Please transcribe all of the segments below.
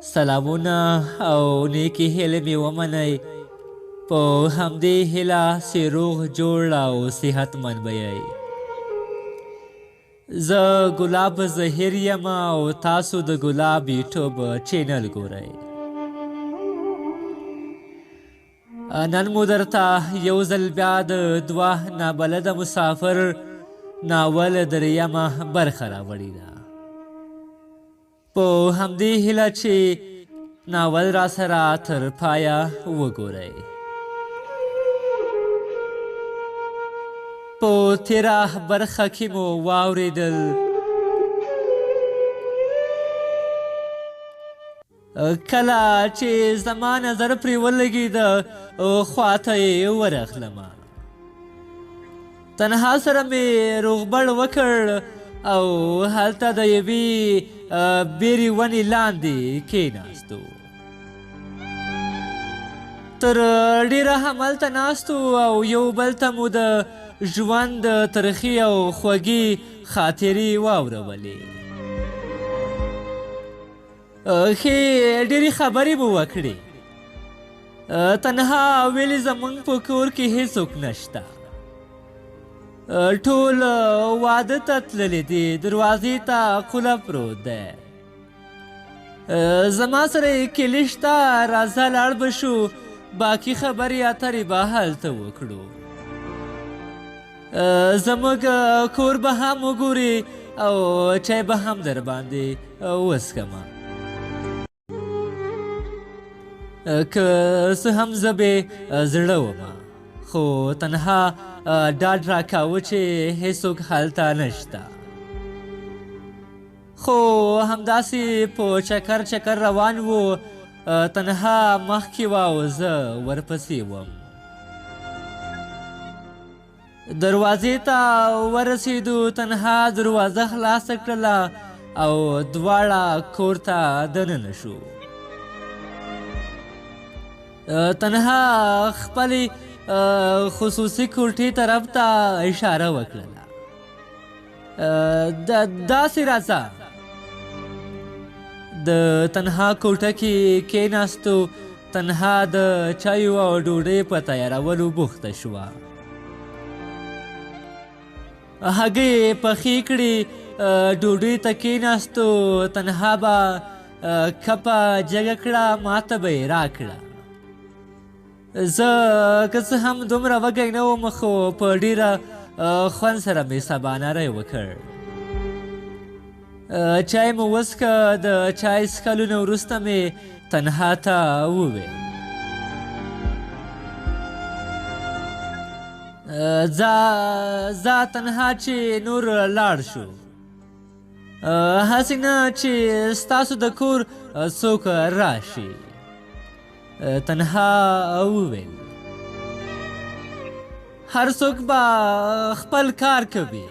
سلامونه او نیکې هیلې مې ومنئ. په همدې هیله چې روغ جوړ او صحتمند به یئ. زه ګلاب ظهیر یم او تاسو د ګلاب یوټیوب چینل ګورئ. نن مو درته یو ځل بیا د دوه نابلده مسافر ناول دریمه برخه راوړې ده. په همدې هیله چې ناول را سره تر پایه وګورئ. په تیره برخه کې مو واورېدل کله چې زما نظر پرې ولګېده خواته یې ورغلمه. تنها سره مې روغبړ وکړ او هلته د یوې بیرې ونې لاندې کېناستو. تر ډېره همالته ناستو او یو بل ته مو د ژوند ترخې او خوږې خاطرې واورولې. ښې ډېرې خبرې مو وکړې. تنها ویلې زموږ په کور کې هیڅوک نشته. ټول واده ته تللي دي. دروازې ته قلف پروت دی. زما سره یې کیلي شته. راځه لاړ به شو. باقي خبرې اترې به هلته وکړو. زموږ کور به هم وګورې او چای به هم در باندې وڅښمه. که څه هم زه بې زړه ومه خو تنها ډاډ راکاوه چې هیڅوک هلته نشته. خو همداسې په چکر چکر روان و. تنها مخکې وه او زه ورپسې وم. دروازې ته ورسېدو. تنها دروازه خلاصه کړله او دواړه کور ته دننه شو. تنها خپلې خصوصي کوټې طرف ته اشاره وکړله. داسې راځه. د تنها کوټه کې کېناستو. تنها د چایو او ډوډۍ په تیارولو بوخته شوه. هګۍ پخې کړې. ډوډۍ ته کېناستو. تنها به کپه جګه کړه. ماته به یې راکړه. زه که څه هم دومره وږی نه وم خو په ډېره خوند سره مې سباناری وکړ. چای مو وڅښه. د چای څښلو نه وروسته مې تنها ته وویل ځه تنها چې نور لاړ شو. هسې نه چې ستاسو د کور څوک راشي. تنها وویل هر څوک به خپل کار کوي.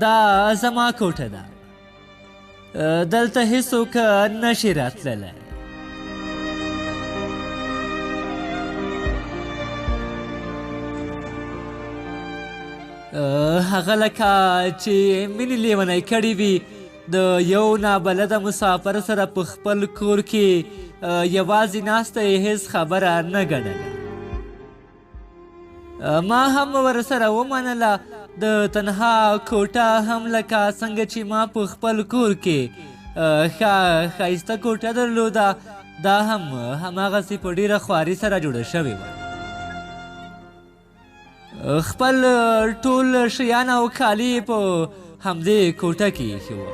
دا زما کوټه ده. دلته هیڅوک نشي راتللی. هغه لکه چې مینې لیونی کړې وي د یو نابلده مسافر سره په خپل کور کې یوازې ناسته یې هیڅ خبره نه ګڼله. ما هم ورسره ومنله. د تنها کوټه هم لکه څنګه چې ما په خپل کور کې ښایسته کوټه درلوده دا هم هماغسې په ډېره خواري سره جوړه شوې وه. خپل ټول شیان او کالي په همدې کوټه کې ایښي وه.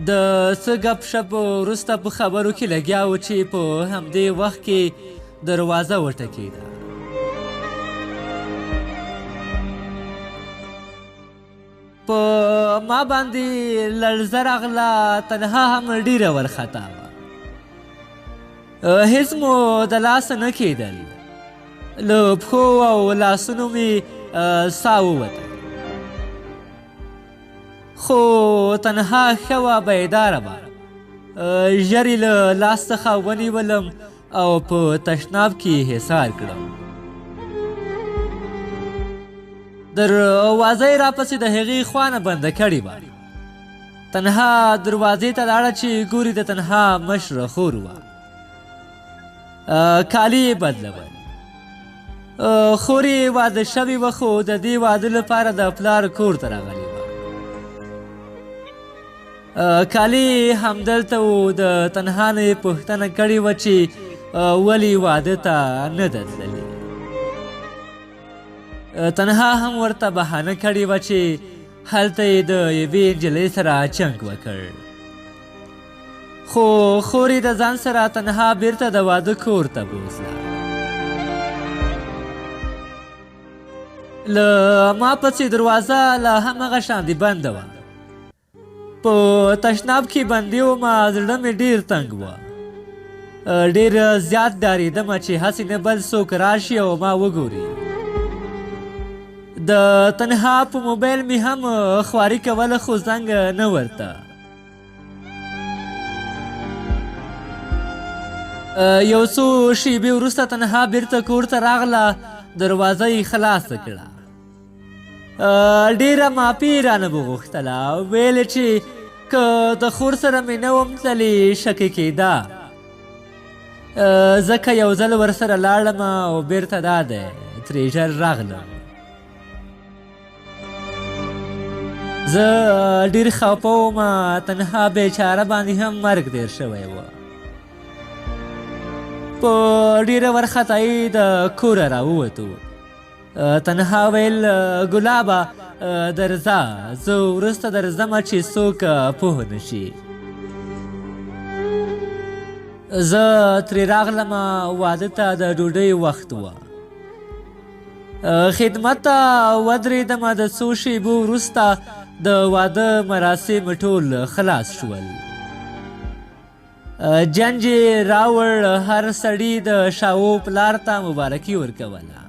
د څه ګپ شپ وروسته په خبرو کې لګیا و چې په همدې وخت کې دروازه وټکېده. په ما باندې لړزه راغله. تنها هم ډېره ورخطا وه. هیڅ مو د لاسه نه کېدل. له پښو او لاسونو مې ساه ووته. خو تنها ښه وه بیداره وه. ژر یې له لاس څخه ونیولم او په تشناب کې حصار کړم. دروازه یې راپسې د هغې خوا نه بنده کړې وه. تنها دروازې ته لاړه چې ګوري د تنها مشره خور وه. کالي یې بدلول. خور یې واده شوې وه خو د دې واده لپاره د پلار کور ته راغلې وه. کالي همدلته و. د تنها نه یې پوښتنه کړې وه چې ولې واده ته نه ده تللې. تنها هم ورته بهانه کړې وه چې هلته یې د یوې نجلۍ سره جنګ وکړ. خو خور یې د ځان سره تنها بیرته د واده کور ته بوتله. له ما پسې دروازه له همغه شاندې بنده وه. په تشناب کې بندي ومه. زړه مې ډېر تنګ وه. ډېر زیات ډارېدمه چې هسې نه بل څوک راشي او ما وګوري. د تنها په موبایل مې هم خواري کوله خو زنګ نه ورته. یو څو شېبې وروسته تنها بیرته کور ته راغله. دروازه یې خلاصه کړه. ډېره معافي یې رانه وغوښتله. ویل چې که د خور سره مې نه وم تللی شکه کېده. ځکه یو ځل ورسره لاړم او بیرته دا دی ترې ژر راغلم. زه ډېر خفه وم. تنها بیچاره باندې هم مرګ تېر شوی و. په ډېره وارخطایي د کوره راووتو. تنها ویل ګلابه درځه زه وروسته درځمه چې څوک پوه نه شي. زه ترې راغلم. واده ته د ډوډۍ وخت و. خدمت ته ودرېدمه. د څو شېبو وروسته د واده مراسم ټول خلاص شول. جنج یې راوړ. هر سړي د شاو پلار ته مبارکي ورکوله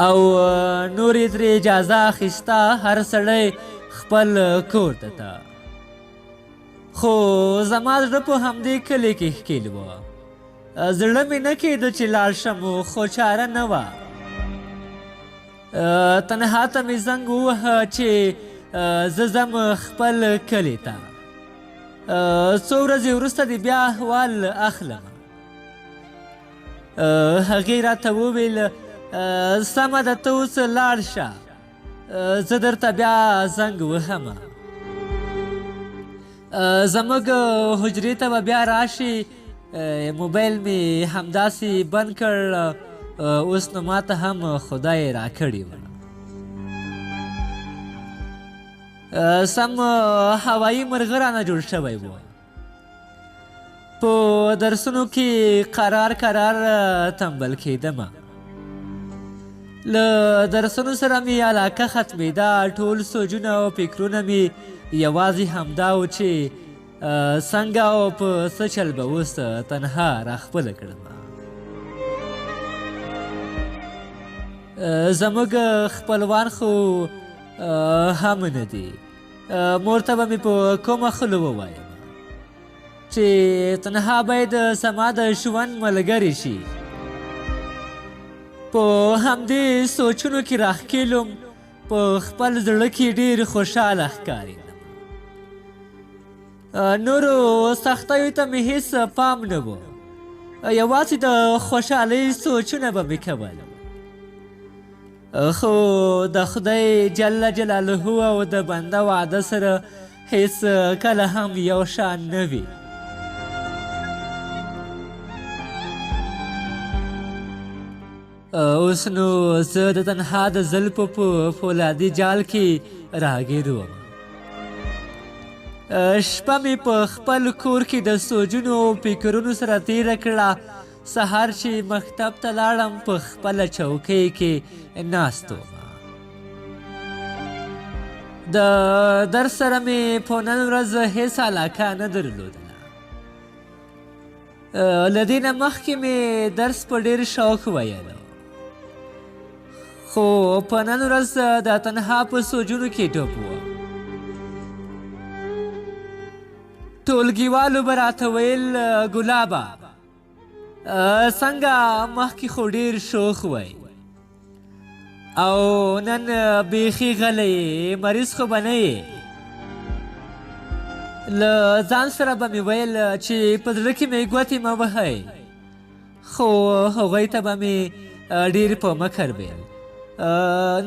او نور یې ترې اجازه اخیسته هر سړی خپل کور ته. خو زما زړه په همدې کلي کې ښکېل وه. زړه مې نه کېده چې لاړ شم خو چاره نه وه. تنها ته مې زنګ ووهه چې زه ځم خپل کلي ته. څو ورځې وروسته د بیا احوال اخلم. هغې راته وویل سمه ده ته اوس لاړ شه. زه درته بیا زنګ وهم. زموږ حجرې ته به بیا راشي. موبایل مې همداسې بند کړ. اوس نو ماته هم خدای راکړې وه. سم هوایي مرغه رانه جوړ شوی و. په درسونو کې قرار تنبل کېدمه. له درسونو سره مې علاقه ختمېده. ټول سوچونه او فکرونه مې یوازې همدا و چې څنګه او په څه چل به اوس تنها راخپله کړم. زموږ خپلوان خو هم نه دي. مور ته به مې په کومه خوله ووایم چې تنها باید زما د ژوند ملګرې شي. په همدې سوچونو کې راښکېلم. په خپل زړه کې ډېر خوشحاله ښکارېدم. نورو سختیو ته مې هېڅ پام نه و. یوازې د خوشحالۍ سوچونه به مې کول. خو د خدای جل جلاله او د بنده وعده سره هیڅ کله هم یو شان نه وي. اوس نو زه د تنها د زلفو په فولادي جال کې راګیر وم. شپه مې په خپل کور کې د سوچونو او فکرونو سره تېره کړه. سهار چې مکتب ته لاړم په خپله چوکۍ کې ناست وم. د درس سره مې په نن ورځ هېڅ علاقه نه درلودله. له دې نه مخکې مې درس په ډېر شوق ویلو. خو په نن ورځ د تنها په سوچونو کې ډوب وم. ټولګیوالو به راته ویل ګلابه څنګه مخکې خو ډېر شوخ وی او نن بیخي غلی مریض خو به نه یې. له ځان سره به مې ویل چې په زړه کې مې ګوتې مه وهئ، خو هغوی ته به مې ډېر په مکر ویل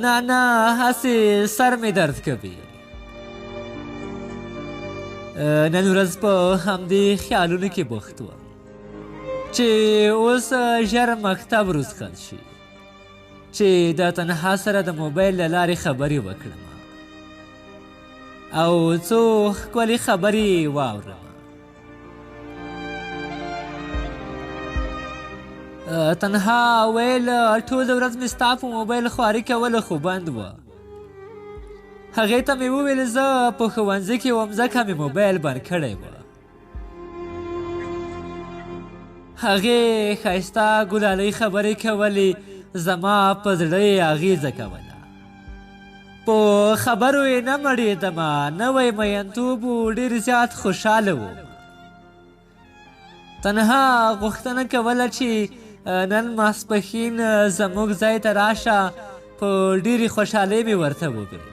نه نه هسې سر مې درد کوي. نن ورځ په همدې خیالونو کې بوخت وم چې اوس ژر مکتب روزخل شي چې د تنها سره د موبایل له لارې خبرې وکړم او څو ښکلې خبرې واورم. تنها ویل ټوله ورځ مې ستا په موبایل خواري کوله خو بند وه. هغې ته مې وویل زه په ښوونځي کې وم ځکه مې موبایل بند کړی و. هغې ښایسته ګلالۍ خبرې کولې، زما په زړه یې اغېزه کوله. په خبرو یې نه مړېدمه، نوی میینتوب و، ډېر زیات خوشحاله و. تنها غوښتنه کوله چې نن ماسپښین زموږ ځای ته راشه، په ډېرې خوشحالۍ مې ورته وویل.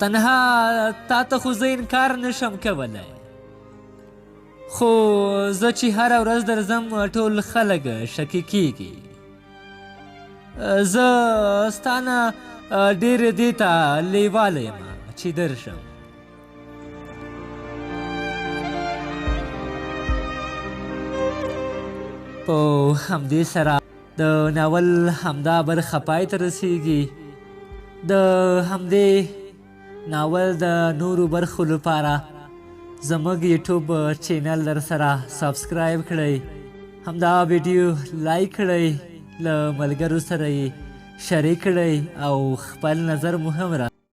تنها تا ته خو زه انکار نشم کولی، خو زه چې هره ورځ درځم ټول خلک شکې کېږي. زه ستا نه ډېر دې ته لیواله یم چې درشم. په همدې سره د ناول همدا برخه پای ته رسیږي. د همدې ناول د نورو برخو لپاره زموږ یوټیوب چینل در سره سبسکرایب کړئ، همدا ویډیو لایک کړئ، له ملګرو سره یې شریک کړئ او خپل نظر مو هم